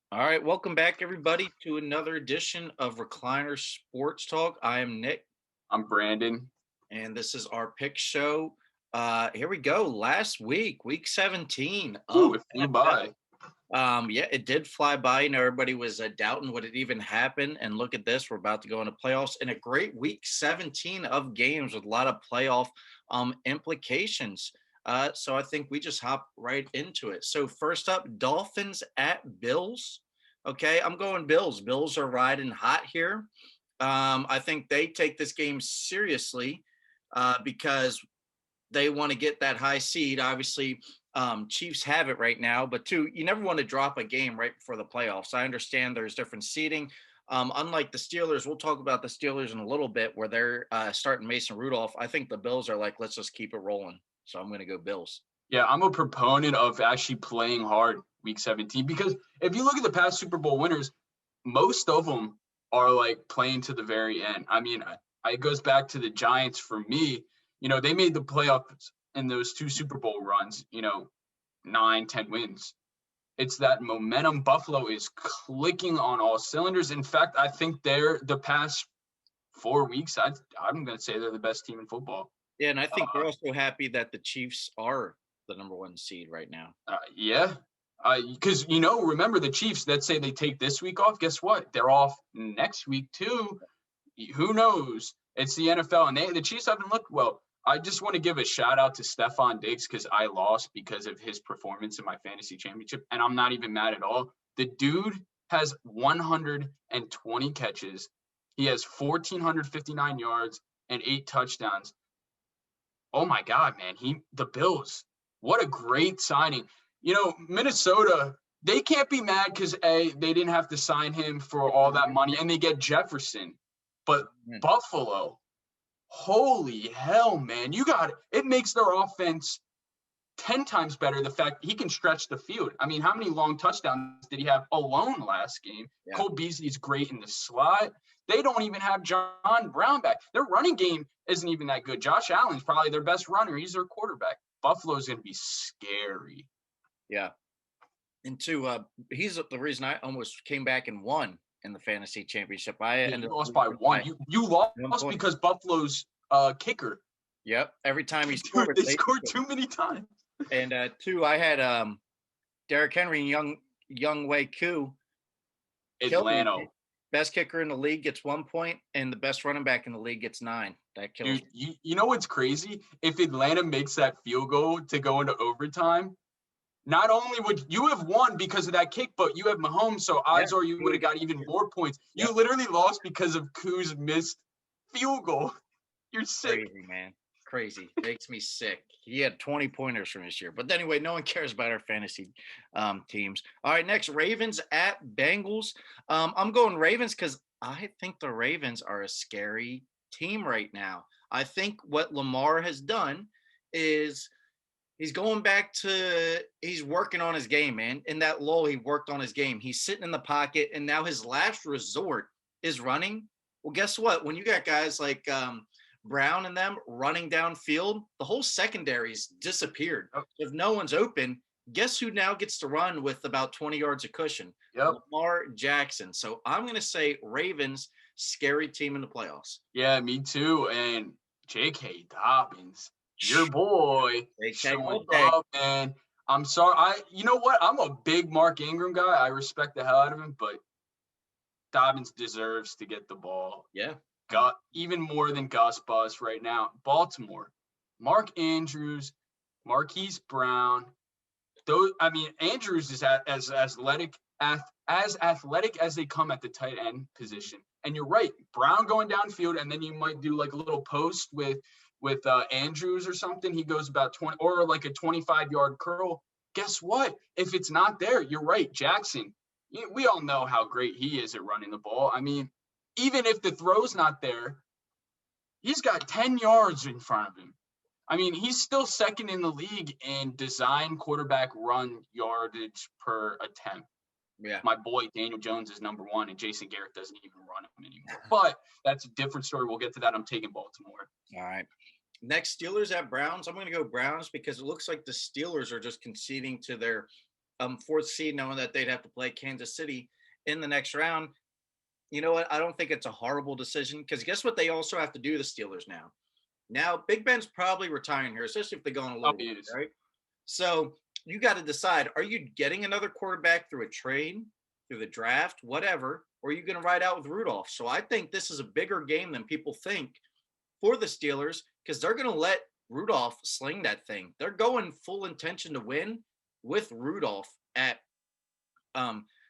All right, welcome back, everybody, to another edition of Recliner Sports Talk. I am Nick, I'm Brandon. and this is our pick show. Here we go. Last week, week 17 of Ooh, it flew NFL. by. Yeah, it did fly by. Everybody was doubting would it even happen. And look at this. We're about to go into playoffs and a great week 17 of games with a lot of playoff implications. So I think we just hop right into it. So, first up, Dolphins at Bills. Okay, I'm going Bills. Bills are riding hot here. I think they take this game seriously because they want to get that high seed. Obviously, Chiefs have it right now, but two, you never want to drop a game right before the playoffs. I understand there's different seeding. Unlike the Steelers, we'll talk about the Steelers in a little bit where they're starting Mason Rudolph. I think the Bills are like, let's just keep it rolling. So I'm going to go Bills. Yeah, I'm a proponent of actually playing hard week 17 because if you look at the past Super Bowl winners, most of them are like playing to the very end. It goes back to the Giants for me. They made the playoffs in those two Super Bowl runs, 9, 10 wins. It's that momentum. Buffalo is clicking on all cylinders. In fact, I think they're the past 4 weeks. I'm going to say they're the best team in football. Yeah, and I think we're also happy that the Chiefs are the number one seed right now. Yeah. Because, remember the Chiefs, let's say they take this week off. Guess what? They're off next week, too. Who knows? It's the NFL, and the Chiefs haven't looked well. I just want to give a shout out to Stephon Diggs because I lost because of his performance in my fantasy championship, and I'm not even mad at all. The dude has 120 catches. He has 1,459 yards and 8 touchdowns. Oh my God, man. The Bills, what a great signing. Minnesota, they can't be mad because they didn't have to sign him for all that money and they get Jefferson. But Buffalo, holy hell, man. It makes their offense 10 times better. The fact he can stretch the field. I mean, how many long touchdowns did he have alone last game? Yeah. Cole Beasley's great in the slot. They don't even have John Brown back. Their running game isn't even that good. Josh Allen's probably their best runner. He's their quarterback. Buffalo's going to be scary. Yeah. And two, he's the reason I almost came back and won in the fantasy championship. You lost by one. You lost because Buffalo's kicker. Yep. Every time he scored, they scored too many times. And two, I had Derrick Henry and Young Wei Koo. Atlanta. Best kicker in the league gets 1 point, and the best running back in the league gets 9. That kills. Dude, you know what's crazy? If Atlanta makes that field goal to go into overtime, not only would you have won because of that kick, but you have Mahomes, so odds are you would have got even more points. Yep. You literally lost because of Koo's missed field goal. You're sick. Crazy, man. Crazy. Makes me sick. He had 20 pointers from this year. But anyway, no one cares about our fantasy teams. All right, next, Ravens at Bengals. I'm going Ravens because I think the Ravens are a scary team right now. I think what Lamar has done is he's going back to he's working on his game, man. In that lull, he worked on his game. He's sitting in the pocket, and now his last resort is running. Well, guess what? When you got guys like Brown and them running downfield, the whole secondary's disappeared. If no one's open, guess who now gets to run with about 20 yards of cushion? Yep. Lamar Jackson. So I'm going to say Ravens, scary team in the playoffs. Yeah, me too. And J.K. Dobbins, your boy, showing up, man. I'm sorry. You know what? I'm a big Mark Ingram guy. I respect the hell out of him, but Dobbins deserves to get the ball. Yeah. Even more than Gus Bus right now. Baltimore, Mark Andrews, Marquise Brown. Andrews is as athletic as they come at the tight end position. And you're right, Brown going downfield, and then you might do like a little post with Andrews or something. He goes about 20 or like a 25-yard curl. Guess what? If it's not there, you're right, Jackson. We all know how great he is at running the ball. I mean, even if the throw's not there, he's got 10 yards in front of him. I mean, he's still second in the league in design quarterback run yardage per attempt. Yeah. My boy Daniel Jones is number 1, and Jason Garrett doesn't even run him anymore. But that's a different story. We'll get to that. I'm taking Baltimore. All right. Next, Steelers at Browns. I'm going to go Browns because it looks like the Steelers are just conceding to their fourth seed, knowing that they'd have to play Kansas City in the next round. You know what? I don't think it's a horrible decision because guess what? They also have to do the Steelers now. Now, Big Ben's probably retiring here, especially if they go on a Oh, little he run, is. right? So you got to decide: are you getting another quarterback through a trade, through the draft, whatever, or are you going to ride out with Rudolph? So I think this is a bigger game than people think for the Steelers because they're going to let Rudolph sling that thing. They're going full intention to win with Rudolph at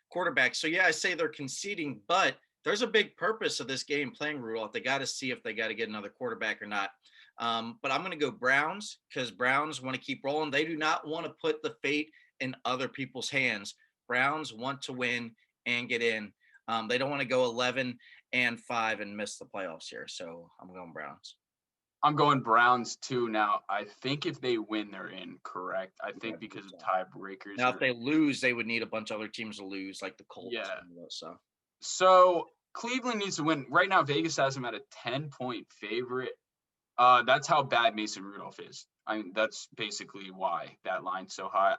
quarterback. So yeah, I say they're conceding, but there's a big purpose of this game playing Rudolph. They got to see if they got to get another quarterback or not. But I'm going to go Browns because Browns want to keep rolling. They do not want to put the fate in other people's hands. Browns want to win and get in. They don't want to go 11-5 and miss the playoffs here. So I'm going Browns. I'm going Browns too. Now, I think if they win, they're in, correct? I Yeah, think because of tiebreakers. now, if they lose, they would need a bunch of other teams to lose, like the Colts. Yeah. So So Cleveland needs to win. Right now, Vegas has them at a 10-point favorite. That's how bad Mason Rudolph is. I mean, that's basically why that line's so high.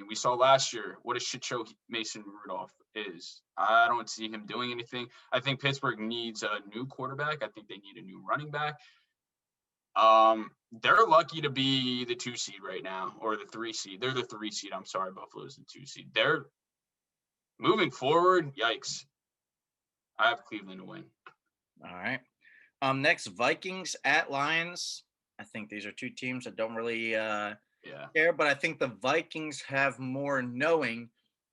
We saw last year what a shit show Mason Rudolph is. I don't see him doing anything. I think Pittsburgh needs a new quarterback. I think they need a new running back. They're lucky to be the 2 seed right now, or the 3 seed. They're the 3 seed. I'm sorry, Buffalo's the 2 seed. They're moving forward. Yikes. I have Cleveland to win. all right. Next, Vikings at Lions. I think these are two teams that don't really care, but I think the Vikings have more knowing.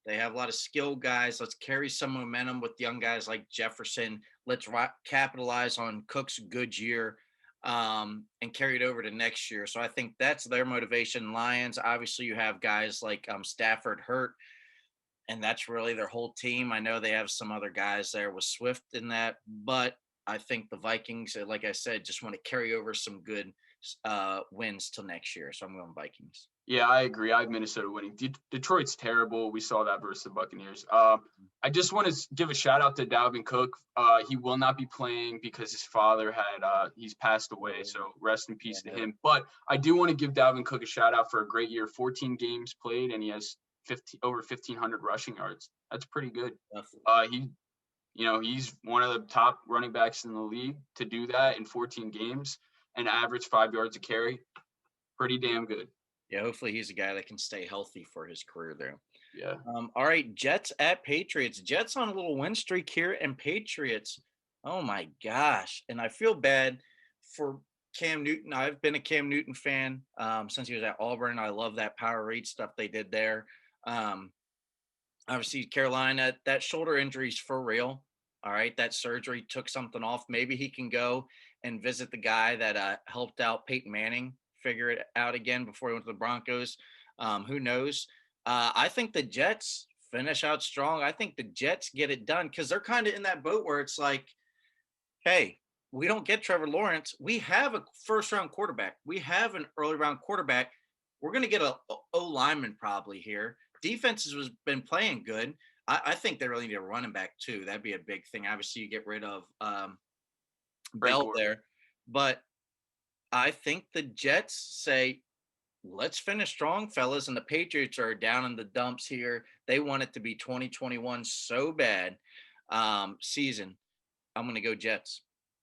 They have a lot of skill guys. Let's carry some momentum with young guys like Jefferson. Let's capitalize on Cook's good year and carry it over to next year. So I think that's their motivation. Lions, obviously, you have guys like Stafford hurt, and that's really their whole team. I know they have some other guys there with Swift in that, but I think the Vikings, like I said, just want to carry over some good wins till next year. So I'm going Vikings. Yeah, I agree. I have Minnesota winning. Detroit's terrible. We saw that versus the Buccaneers. I just want to give a shout out to Dalvin Cook. He will not be playing because his father he's passed away. So rest in peace to him. But I do want to give Dalvin Cook a shout out for a great year. 14 games played, and he has over 1,500 rushing yards. That's pretty good. He's one of the top running backs in the league to do that in 14 games and average 5 yards a carry. Pretty damn good. Yeah, hopefully he's a guy that can stay healthy for his career there. Yeah. All right, Jets at Patriots. Jets on a little win streak here, and Patriots. Oh my gosh! And I feel bad for Cam Newton. I've been a Cam Newton fan since he was at Auburn. I love that power read stuff they did there. Obviously, Carolina, that shoulder injury is for real. All right, that surgery took something off. Maybe he can go and visit the guy that helped out Peyton Manning figure it out again before he went to the Broncos. Who knows? I think the Jets finish out strong. I think the Jets get it done because they're kind of in that boat where it's like, hey, we don't get Trevor Lawrence. We have a first-round quarterback. We have an early-round quarterback. We're going to get a O-lineman probably here. Defenses has been playing good. I think they really need a running back too. That'd be a big thing. Obviously, you get rid of Bell there, but I think the Jets say, let's finish strong, fellas. And the Patriots are down in the dumps here. They want it to be 2021 so bad season. I'm going to go Jets.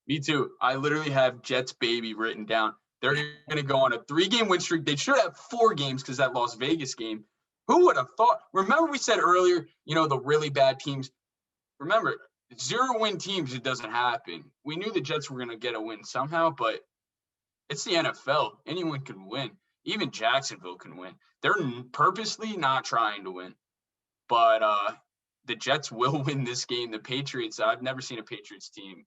Me too. I literally have Jets baby written down. They're going to go on a 3-game win streak. They should have 4 games because that Las Vegas game. Who would have thought? Remember we said earlier, the really bad teams. Remember, 0-win teams, it doesn't happen. We knew the Jets were going to get a win somehow, but it's the NFL. Anyone can win. Even Jacksonville can win. They're purposely not trying to win. But the Jets will win this game. The Patriots, I've never seen a Patriots team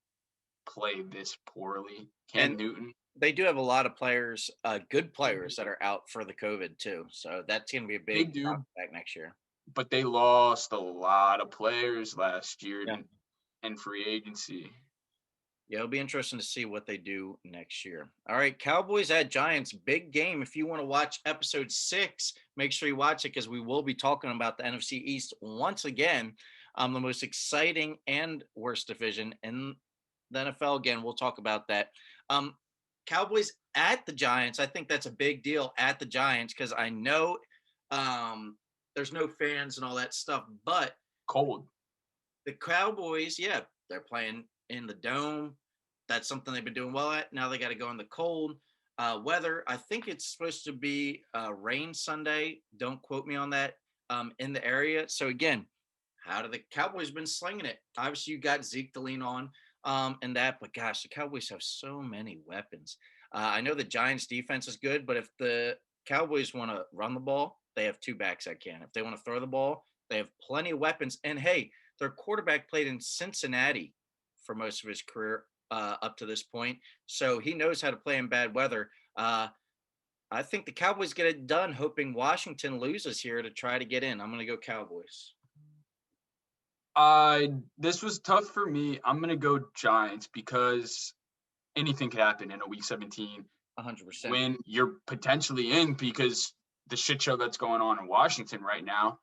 play this poorly. Cam Newton. They do have a lot of players, good players that are out for the COVID too. So that's going to be a big back next year. But they lost a lot of players last year in free agency. Yeah, it'll be interesting to see what they do next year. All right, Cowboys at Giants, big game. If you want to watch episode 6, make sure you watch it because we will be talking about the NFC East once again, the most exciting and worst division in the NFL. Again, we'll talk about that. Cowboys at the Giants, I think that's a big deal at the Giants because I know There's no fans and all that stuff. But Cold. the Cowboys, yeah, they're playing in the dome. That's something they've been doing well at. Now they got to go in the cold weather. I think it's supposed to be rain Sunday. Don't quote me on that. In the area. So again, how do the Cowboys been slinging it? Obviously, you got Zeke to lean on and that, but gosh, the Cowboys have so many weapons. I know the Giants' defense is good, but if the Cowboys want to run the ball, they have two backs that can. If they want to throw the ball, they have plenty of weapons. And hey, their quarterback played in Cincinnati for most of his career up to this point, so he knows how to play in bad weather. I think the Cowboys get it done, hoping Washington loses here to try to get in. I'm going to go Cowboys. This was tough for me. I'm gonna go Giants because anything could happen in a Week 17 100%. when you're potentially in because the shit show that's going on in Washington right now.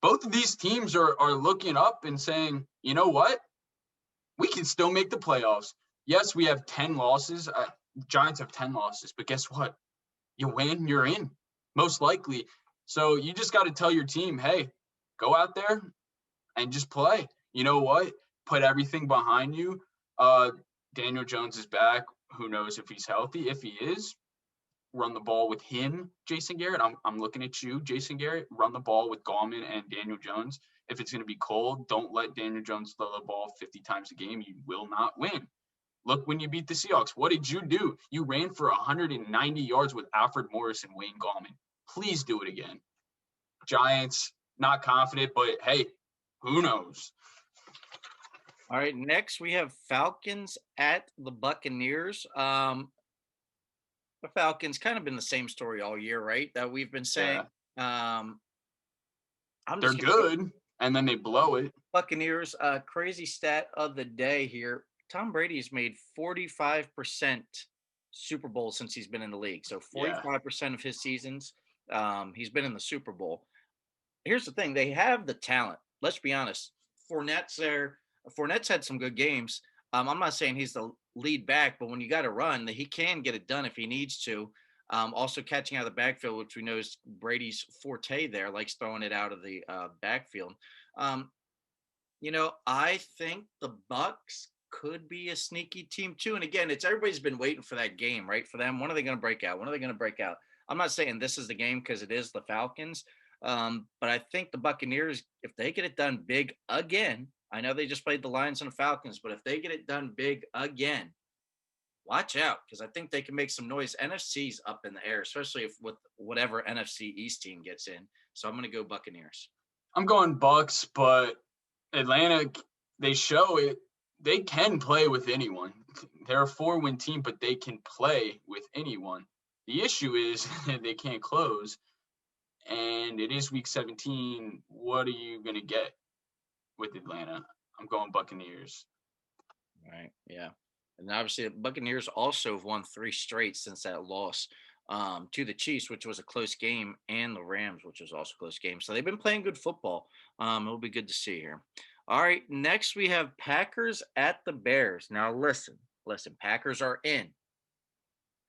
Both of these teams are looking up and saying, you know what? We can still make the playoffs. Yes, we have 10 losses. Giants have 10 losses, but guess what? You win, you're in, most likely. So you just got to tell your team, hey, go out there and just play. You know what? Put everything behind you. Daniel Jones is back. Who knows if he's healthy? If he is, run the ball with him, Jason Garrett. I'm looking at you, Jason Garrett. Run the ball with Gallman and Daniel Jones. If it's going to be cold, don't let Daniel Jones throw the ball 50 times a game. You will not win. Look when you beat the Seahawks. What did you do? You ran for 190 yards with Alfred Morris and Wayne Gallman. Please do it again. Giants, not confident, but hey, who knows? All right, next we have Falcons at the Buccaneers. The Falcons kind of been the same story all year, right? That we've been saying. Yeah. I'm They're just gonna go good, and then they blow it. Buccaneers. Crazy stat of the day here. Tom Brady's made 45% Super Bowl since he's been in the league. So Yeah. 45% of his seasons, he's been in the Super Bowl. Here's the thing: they have the talent. Let's be honest. Fournette's there. Fournette's had some good games. I'm not saying he's the lead back, but when you got to run, he can get it done if he needs to. Also catching out of the backfield, which we know is Brady's forte there, likes throwing it out of the backfield. Um, I think the Bucks could be a sneaky team too. And again, it's everybody's been waiting for that game, right? For them, when are they going to break out? When are they going to break out? I'm not saying this is the game because it is the Falcons, but I think the Buccaneers, if they get it done big again, I know they just played the Lions and the Falcons, but if they get it done big again, watch out because I think they can make some noise. NFC's up in the air, especially if with whatever NFC East team gets in. So I'm going to go Buccaneers. I'm going Bucks, but Atlanta, they show it. They can play with anyone. They're a 4-win team, but they can play with anyone. The issue is they can't close, and it is Week 17. What are you going to get with Atlanta? I'm going Buccaneers. Right. Yeah. And obviously, the Buccaneers also have won 3 straight since that loss to the Chiefs, which was a close game, and the Rams, which was also a close game. So they've been playing good football. It'll be good to see here. All right. Next, we have Packers at the Bears. Now, listen. Packers are in.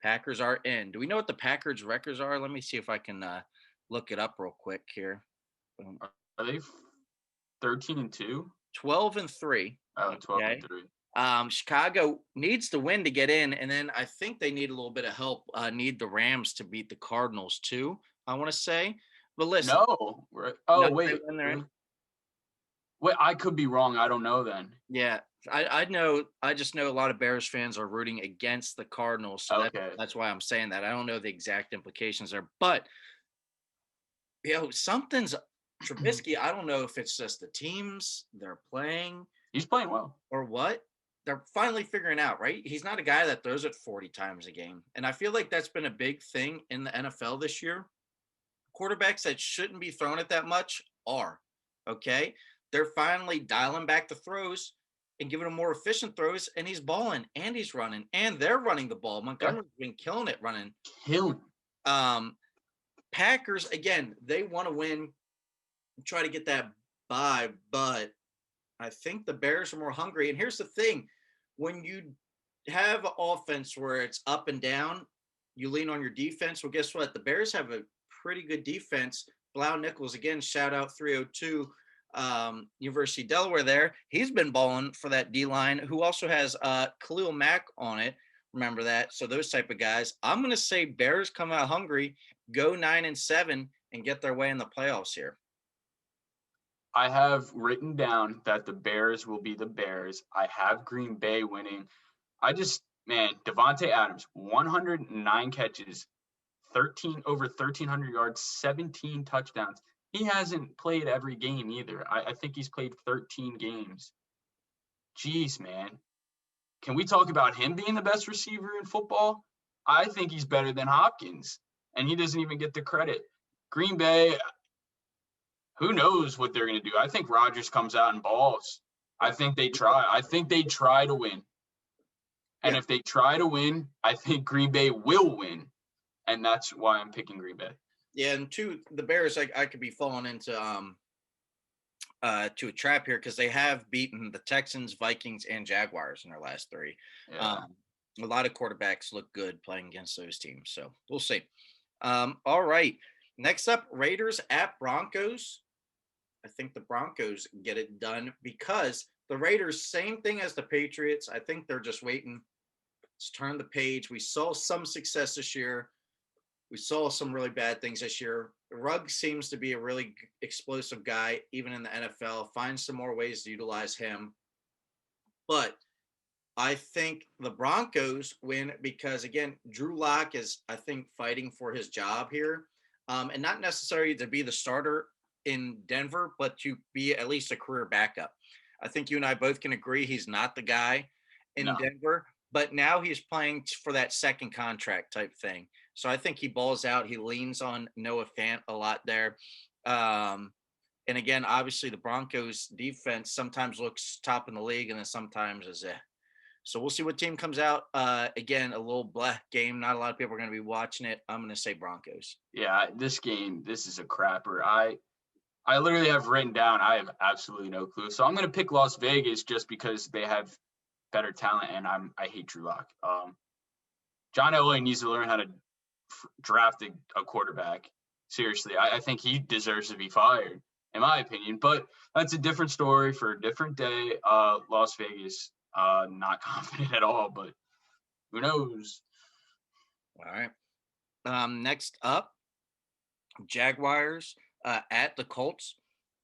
Packers are in. Do we know what the Packers' records are? Let me see if I can look it up real quick here. Are they 13-2? 12-3. Oh, 12-3. Okay. Chicago needs to win to get in, and then I think they need a little bit of help. Need the Rams to beat the Cardinals too. I want to say, but listen. No. Oh, wait. Wait, I could be wrong. I don't know then. Yeah, I know. I just know a lot of Bears fans are rooting against the Cardinals, so Okay. that's why I'm saying that. I don't know the exact implications there, but something's Trubisky. I don't know if it's just the teams they're playing. He's playing well. Or what? They're finally figuring out, right? He's not a guy that throws it 40 times a game. And I feel like that's been a big thing in the NFL this year. Quarterbacks that shouldn't be throwing it that much are, okay? They're finally dialing back the throws and giving him more efficient throws, and he's balling, and he's running, and they're running the ball. Montgomery's been killing it running. Packers, again, they want to win, try to get that bye, but I think the Bears are more hungry. And here's the thing. When you have an offense where it's up and down, you lean on your defense. Well, guess what? The Bears have a pretty good defense, Blau Nichols, again, shout out 302 University of Delaware there. He's been balling for that D-line, who also has Khalil Mack on it. Remember that. So those type of guys. I'm going to say Bears come out hungry, go 9-7, and get their way in the playoffs here. I have written down that the Bears will be the Bears. I have Green Bay winning. Devontae Adams, 109 catches, over 1,300 yards, 17 touchdowns. He hasn't played every game either. I think he's played 13 games. Jeez, man. Can we talk about him being the best receiver in football? I think he's better than Hopkins, and he doesn't even get the credit. Green Bay, who knows what they're going to do? I think Rodgers comes out and balls. I think they try. I think they try to win. And if they try to win, I think Green Bay will win. And that's why I'm picking Green Bay. Yeah, and the Bears, I could be falling into to a trap here because they have beaten the Texans, Vikings, and Jaguars in their last three. Yeah. A lot of quarterbacks look good playing against those teams, so we'll see. All right, next up, Raiders at Broncos. I think the Broncos get it done because the Raiders, same thing as the Patriots. I think they're just waiting to turn the page. We saw some success this year. We saw some really bad things this year. Ruggs seems to be a really explosive guy, even in the NFL. Find some more ways to utilize him. But I think the Broncos win because, again, Drew Lock is, I think, fighting for his job here. And not necessarily to be the starter in Denver, but to be at least a career backup. I think you and I both can agree he's not the guy in Denver, but now he's playing for that second contract type thing. So I think he balls out. He leans on Noah Fant a lot there. And again, obviously the Broncos defense sometimes looks top in the league and then sometimes is So we'll see what team comes out. Again, a little black game. Not a lot of people are going to be watching it. I'm going to say Broncos. Yeah, this is a crapper. I literally have written down, I have absolutely no clue. So I'm going to pick Las Vegas just because they have better talent and I hate Drew Lock. John Elway needs to learn how to draft a quarterback. Seriously, I think he deserves to be fired, in my opinion. But that's a different story for a different day. Las Vegas, not confident at all, but who knows? All right. Next up, Jaguars at the Colts.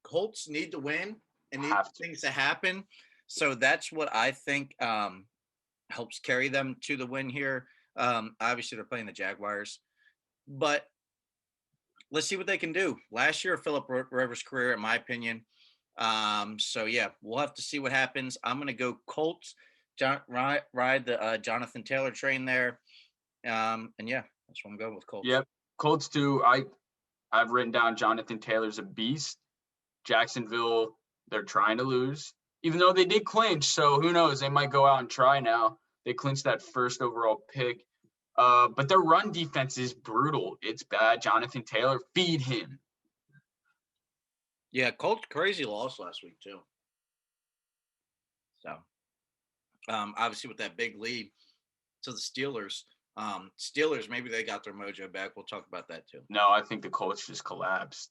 Colts need to win and need things to happen. So that's what I think helps carry them to the win here. Obviously, they're playing the Jaguars, but let's see what they can do. Last year, Philip Rivers' career, in my opinion. So yeah, we'll have to see what happens. I'm going to go Colts. Ride the Jonathan Taylor train there. And yeah, that's what I'm going with Colts. Yep, Colts too. I've written down Jonathan Taylor's a beast. Jacksonville, they're trying to lose, even though they did clinch. So who knows? They might go out and try now. They clinched that first overall pick. But their run defense is brutal. It's bad. Jonathan Taylor, feed him. Yeah, Colts crazy loss last week too. So obviously with that big lead to the Steelers. Steelers, maybe they got their mojo back. We'll talk about that too. No, I think the Colts just collapsed.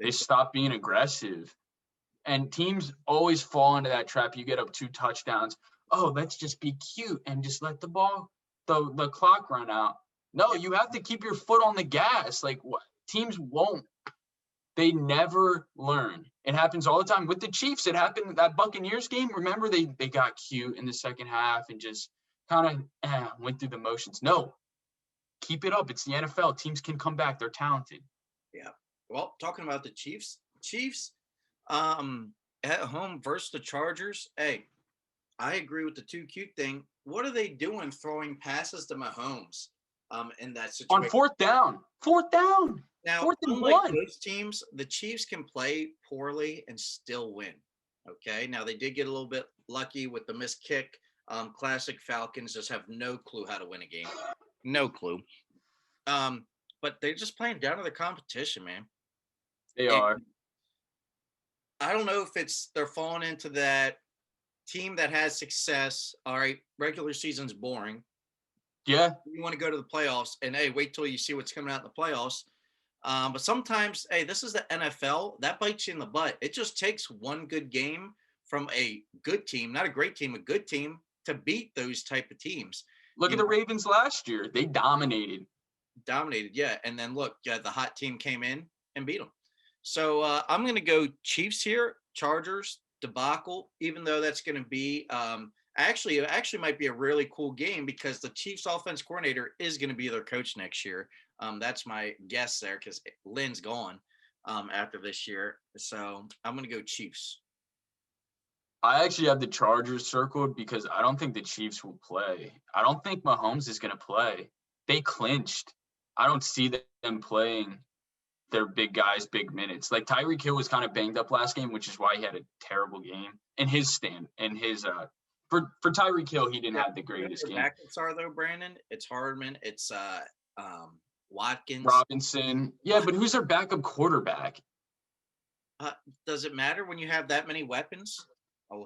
They stopped being aggressive. And teams always fall into that trap. You get up 2 touchdowns. Oh, let's just be cute and just let the clock run out. No, you have to keep your foot on the gas. Like, what? Teams won't. They never learn. It happens all the time. With the Chiefs, it happened that Buccaneers game. Remember, they got cute in the second half and just kind of went through the motions. No, keep it up. It's the NFL. Teams can come back. They're talented. Yeah. Well, talking about the Chiefs at home versus the Chargers. Hey, I agree with the too cute thing. What are they doing throwing passes to Mahomes in that situation? On fourth down. Now, fourth and unlike one. those teams, the Chiefs can play poorly and still win. Okay. Now they did get a little bit lucky with the missed kick. Classic Falcons just have no clue how to win a game. No clue. But they're just playing down to the competition, man. They are. I don't know if they're falling into that team that has success. All right, regular season's boring. Yeah. You want to go to the playoffs, and hey, wait till you see what's coming out in the playoffs. But sometimes, hey, this is the NFL. That bites you in the butt. It just takes one good game from a good team, not a great team, a good team, to beat those type of teams. Look at You the know, Ravens last year. They dominated. dominated, yeah. And then look, yeah, the hot team came in and beat them. So I'm going to go Chiefs here, Chargers debacle. Even though that's going to be actually, it actually might be a really cool game because the Chiefs offense coordinator is going to be their coach next year. That's my guess there because Lynn's gone after this year. So I'm going to go Chiefs. I actually have the Chargers circled because I don't think the Chiefs will play. I don't think Mahomes is going to play. They clinched. I don't see them playing their big guys, big minutes. Like Tyreek Hill was kind of banged up last game, which is why he had a terrible game. And his stand and his for Tyreek Hill, he didn't Yeah, have the greatest their game. backups are though, Brandon. It's Hardman. It's Watkins. Robinson, yeah, but who's their backup quarterback? Uh, does it matter when you have that many weapons?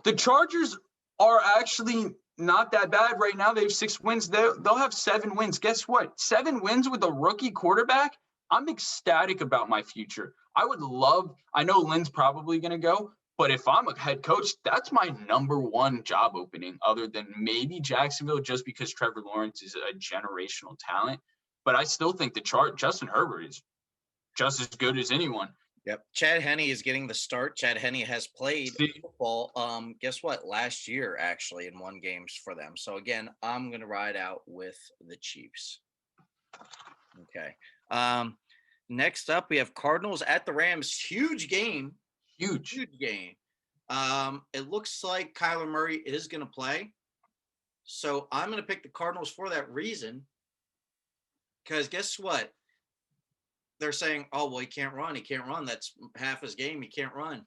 The Chargers are actually not that bad right now. They have 6 wins. They'll have 7 wins. Guess what? 7 wins with a rookie quarterback. I'm ecstatic about my future. I would love. I know Lynn's probably going to go, but if I'm a head coach, that's my number one job opening, other than maybe Jacksonville, just because Trevor Lawrence is a generational talent. But I still think Justin Herbert is just as good as anyone. Yep. Chad Henne is getting the start. Chad Henne has played See, football. Guess what? Last year, actually, in 1 games for them. So again, I'm going to ride out with the Chiefs. Okay. Next up, we have Cardinals at the Rams. Huge game. huge. Huge game. It looks like Kyler Murray is going to play. So I'm going to pick the Cardinals for that reason. Because guess what? They're saying, oh, well, he can't run. He can't run. That's half his game. He can't run.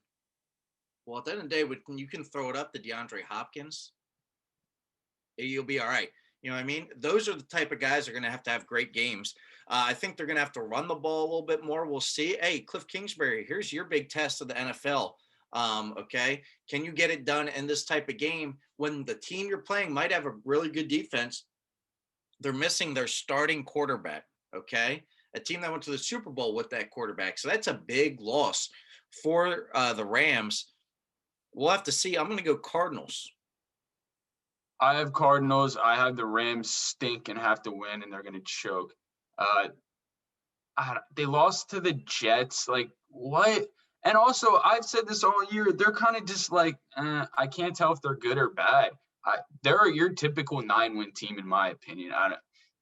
Well, at the end of the day, you can throw it up to DeAndre Hopkins. You'll be all right. You know what I mean? Those are the type of guys that are going to have great games. I think they're going to have to run the ball a little bit more. We'll see. Hey, Cliff Kingsbury, here's your big test of the NFL. Okay. Can you get it done in this type of game when the team you're playing might have a really good defense? They're missing their starting quarterback. Okay. A team that went to the Super Bowl with that quarterback. So that's a big loss for the Rams. We'll have to see. I'm going to go Cardinals. I have Cardinals. I have the Rams stink and have to win, and they're going to choke. They lost to the Jets. Like, what? And also, I've said this all year. They're kind of just like, I can't tell if they're good or bad. They're your typical 9-win team, in my opinion.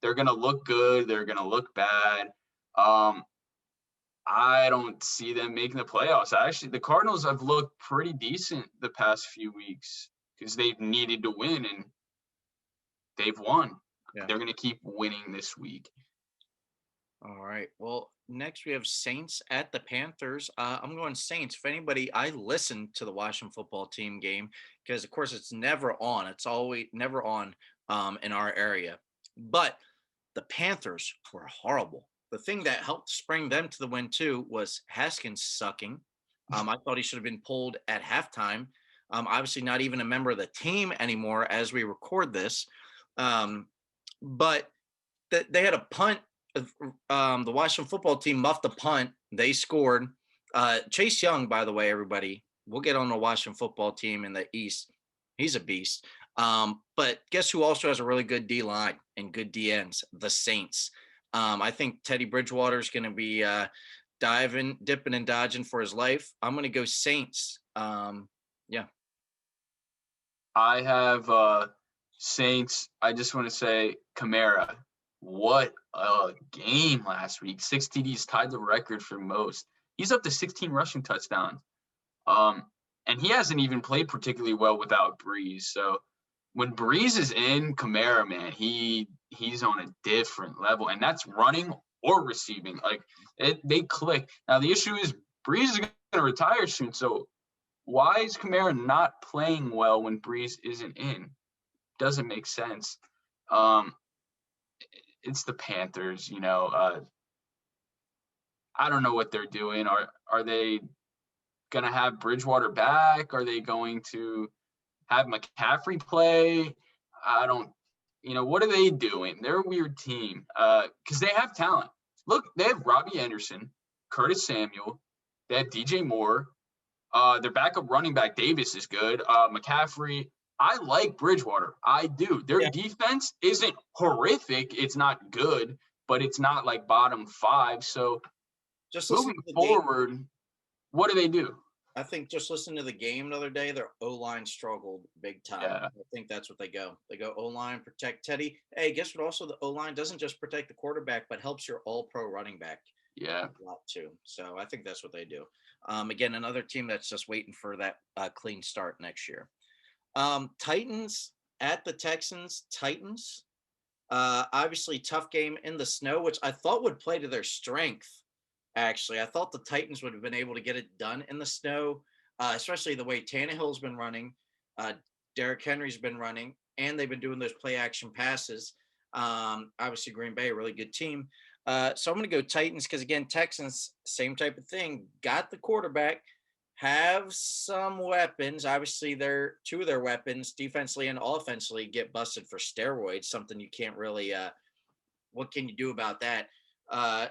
They're going to look good. They're going to look bad. I don't see them making the playoffs. Actually, the Cardinals have looked pretty decent the past few weeks because they've needed to win, and they've won. Yeah. They're going to keep winning this week. All right. Well, next we have Saints at the Panthers. I'm going Saints. If anybody, I listened to the Washington football team game because, of course, it's never on. It's always never on in our area. But the Panthers were horrible. The thing that helped spring them to the win, too, was Haskins sucking. I thought he should have been pulled at halftime. Obviously, not even a member of the team anymore as we record this. But they had a punt. The Washington football team muffed a punt. They scored. Chase Young, by the way, everybody, we'll get on the Washington football team in the East. He's a beast. But guess who also has a really good D-line and good D-ends? The Saints. I think Teddy Bridgewater is going to be dipping and dodging for his life. I'm going to go Saints. Yeah. I have Saints. I just want to say Kamara. What a game last week. 6 TDs, tied the record for most. He's up to 16 rushing touchdowns. And he hasn't even played particularly well without Breeze. So when Breeze is in, Kamara, man, he's on a different level. And that's running or receiving. Like, they click. Now, the issue is Breeze is going to retire soon. So why is Kamara not playing well when Breeze isn't in? Doesn't make sense. It's the Panthers, you know. I don't know what they're doing. Are they going to have Bridgewater back? Are they going to have McCaffrey play? I don't, what are they doing? They're a weird team because they have talent. Look, they have Robbie Anderson, Curtis Samuel. They have DJ Moore. Their backup running back Davis is good. McCaffrey. I like Bridgewater. I do. Their Yeah. defense isn't horrific. It's not good, but it's not like bottom 5. So Just listen moving to the game. forward, what do they do? I think just listening to the game the other day, their O-line struggled big time. Yeah. I think that's what they go. They go O-line, protect Teddy. Hey, guess what? Also, the O-line doesn't just protect the quarterback, but helps your all-pro running back Yeah. a lot too. So I think that's what they do. Again, another team that's just waiting for that clean start next year. Titans at the Texans. Titans. Obviously, tough game in the snow, which I thought would play to their strength. Actually, I thought the Titans would have been able to get it done in the snow, especially the way Tannehill's been running, Derrick Henry's been running, and they've been doing those play action passes. Obviously, Green Bay, a really good team. So I'm going to go Titans because, again, Texans, same type of thing. Got the quarterback, have some weapons. Obviously, two of their weapons, defensively and offensively, get busted for steroids, something you can't really what can you do about that?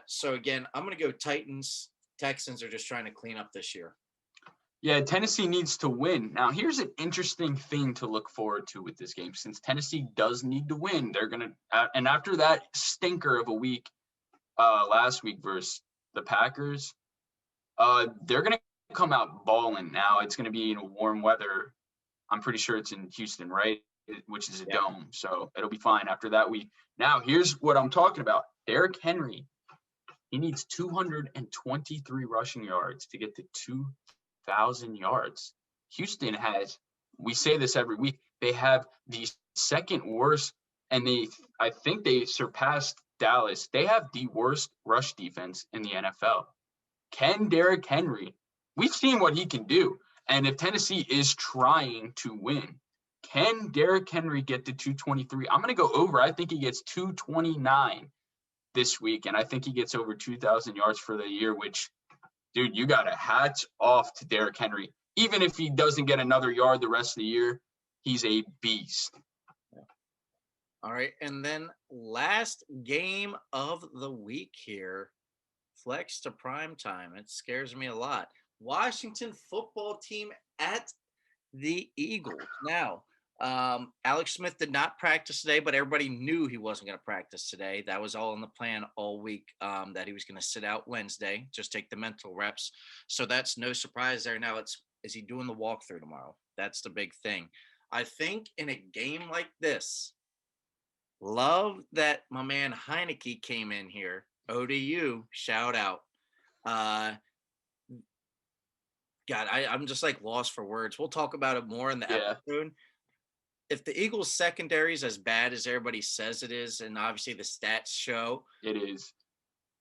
So again, I'm going to go Titans. Texans are just trying to clean up this year. Yeah, Tennessee needs to win. Now, here's an interesting thing to look forward to with this game. Since Tennessee does need to win, they're going to – and after that stinker of a week last week versus the Packers, they're going to come out balling now. It's going to be in warm weather. I'm pretty sure it's in Houston, right? Which is a dome. So it'll be fine after that week. Now, here's what I'm talking about. Derrick Henry, he needs 223 rushing yards to get to 2,000 yards. Houston has, we say this every week, they have the second worst, and I think they surpassed Dallas. They have the worst rush defense in the NFL. Can Derrick Henry, we've seen what he can do. And if Tennessee is trying to win, can Derrick Henry get to 223? I'm going to go over. I think he gets 229 this week, and I think he gets over 2,000 yards for the year, which, dude, you got to hats off to Derrick Henry. Even if he doesn't get another yard the rest of the year, he's a beast. All right, and then last game of the week here, flex to prime time. It scares me a lot. Washington football team at the Eagles. Now, Alex Smith did not practice today, but everybody knew he wasn't going to practice today. That was all in the plan all week, that he was going to sit out Wednesday, just take the mental reps. So that's no surprise there. Now, is he doing the walkthrough tomorrow? That's the big thing. I think in a game like this, love that my man Heineke came in here. ODU, shout out. God, I'm just like lost for words. We'll talk about it more in the episode. If the Eagles secondary is as bad as everybody says it is, and obviously the stats show it is,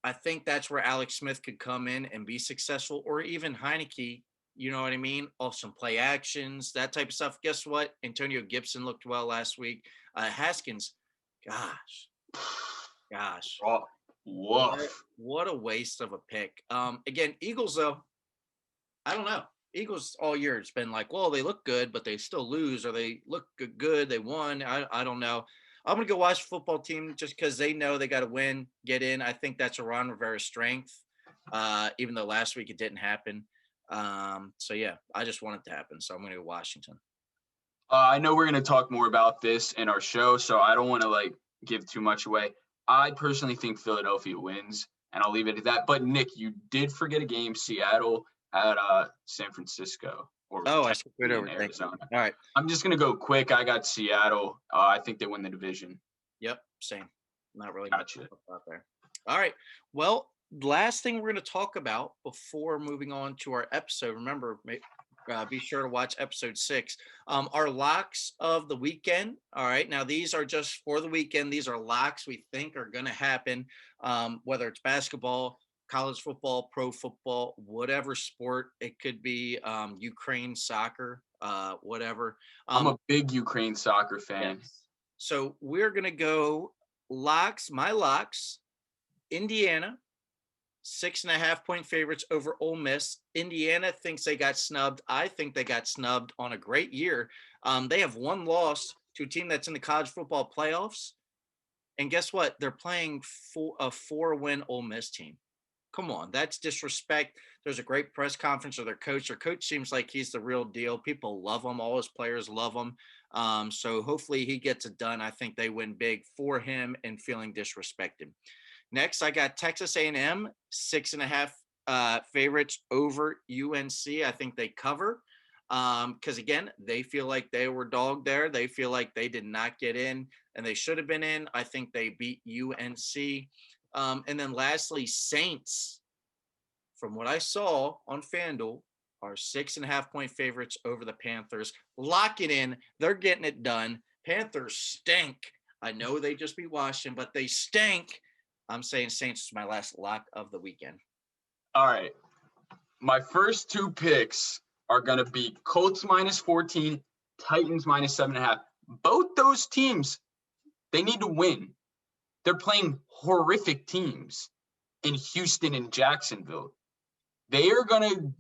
I think that's where Alex Smith could come in and be successful, or even Heineke, you know what I mean? Off some play actions, that type of stuff. Guess what? Antonio Gibson looked well last week. Haskins, gosh. Oh, what a waste of a pick. Again, Eagles, though, I don't know. Eagles all year, it's been like, well, they look good, but they still lose, or they look good, they won. I don't know. I'm going to go watch the football team just because they know they got to win, get in. I think that's a Ron Rivera's strength, even though last week it didn't happen. So, yeah, I just want it to happen. So I'm going to go Washington. I know we're going to talk more about this in our show, so I don't want to, give too much away. I personally think Philadelphia wins, and I'll leave it at that. But, Nick, you did forget a game, Seattle at San Francisco. I skipped right over Arizona. All right. I'm just going to go quick. I got Seattle. I think they win the division. Yep, same. Not really much out there. All right. Well, last thing we're going to talk about before moving on to our episode, remember, be sure to watch episode 6. Our locks of the weekend. All right. Now, these are just for the weekend. These are locks we think are going to happen, whether it's basketball, college football, pro football, whatever sport. It could be Ukraine soccer, whatever. I'm a big Ukraine soccer fan. Yes. So we're going to go locks, my locks, Indiana, 6.5-point favorites over Ole Miss. Indiana thinks they got snubbed. I think they got snubbed on a great year. They have one loss to a team that's in the college football playoffs, And guess what? They're playing a 4-win Ole Miss team. Come on, that's disrespect. There's a great press conference of their coach. Their coach seems like he's the real deal. People love him. All his players love him. So hopefully he gets it done. I think they win big for him and feeling disrespected. Next, I got Texas A&M 6.5 favorites over UNC. I think they cover because again, they feel like they were dogged there. They feel like they did not get in and they should have been in. I think they beat UNC. And then lastly, Saints, from what I saw on FanDuel, are 6.5 point favorites over the Panthers. Lock it in. They're getting it done. Panthers stink. I know they just beat Washington, but they stink. I'm saying Saints is my last lock of the weekend. All right. My first two picks are going to be Colts -14, Titans -7.5. Both those teams, they need to win. They're playing horrific teams in Houston and Jacksonville. They are going to,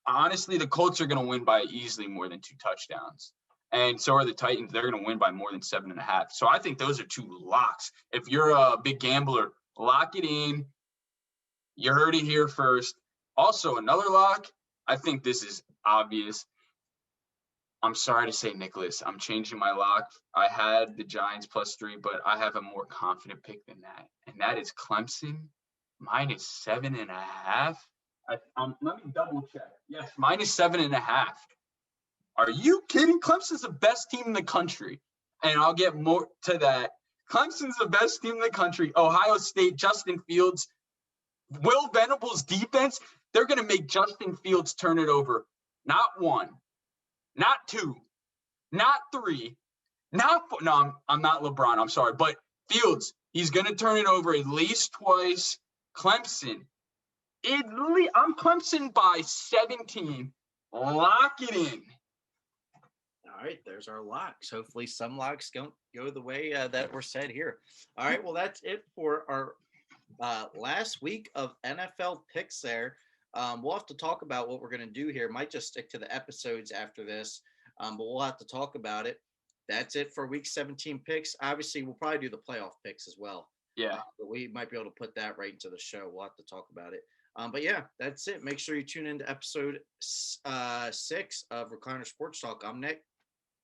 honestly, the Colts are going to win by easily more than 2 touchdowns. And so are the Titans. They're going to win by more than 7.5. So I think those are 2 locks. If you're a big gambler, lock it in. You heard it here first. Also, another lock, I think this is obvious. I'm sorry to say, Nicholas, I'm changing my lock. I had the Giants +3, but I have a more confident pick than that. And that is Clemson -7.5. Let me double check. Yes, -7.5. Are you kidding? Clemson's the best team in the country. And I'll get more to that. Clemson's the best team in the country. Ohio State, Justin Fields, Will Venable's defense, they're going to make Justin Fields turn it over. Not 1, not 2, not 3, not 4. No, I'm not LeBron. I'm sorry. But Fields, he's going to turn it over at least twice. Clemson, I'm Clemson by 17. Lock it in. All right, there's our locks. Hopefully some locks don't go the way that were said here. All right, well, that's it for our last week of NFL picks there. We'll have to talk about what we're going to do here. Might just stick to the episodes after this, but we'll have to talk about it. That's it for week 17 picks. Obviously, we'll probably do the playoff picks as well. Yeah. But we might be able to put that right into the show. We'll have to talk about it. But yeah, that's it. Make sure you tune into episode 6 of Recliner Sports Talk. I'm Nick.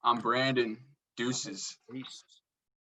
I'm Brandon. Deuces. Peace.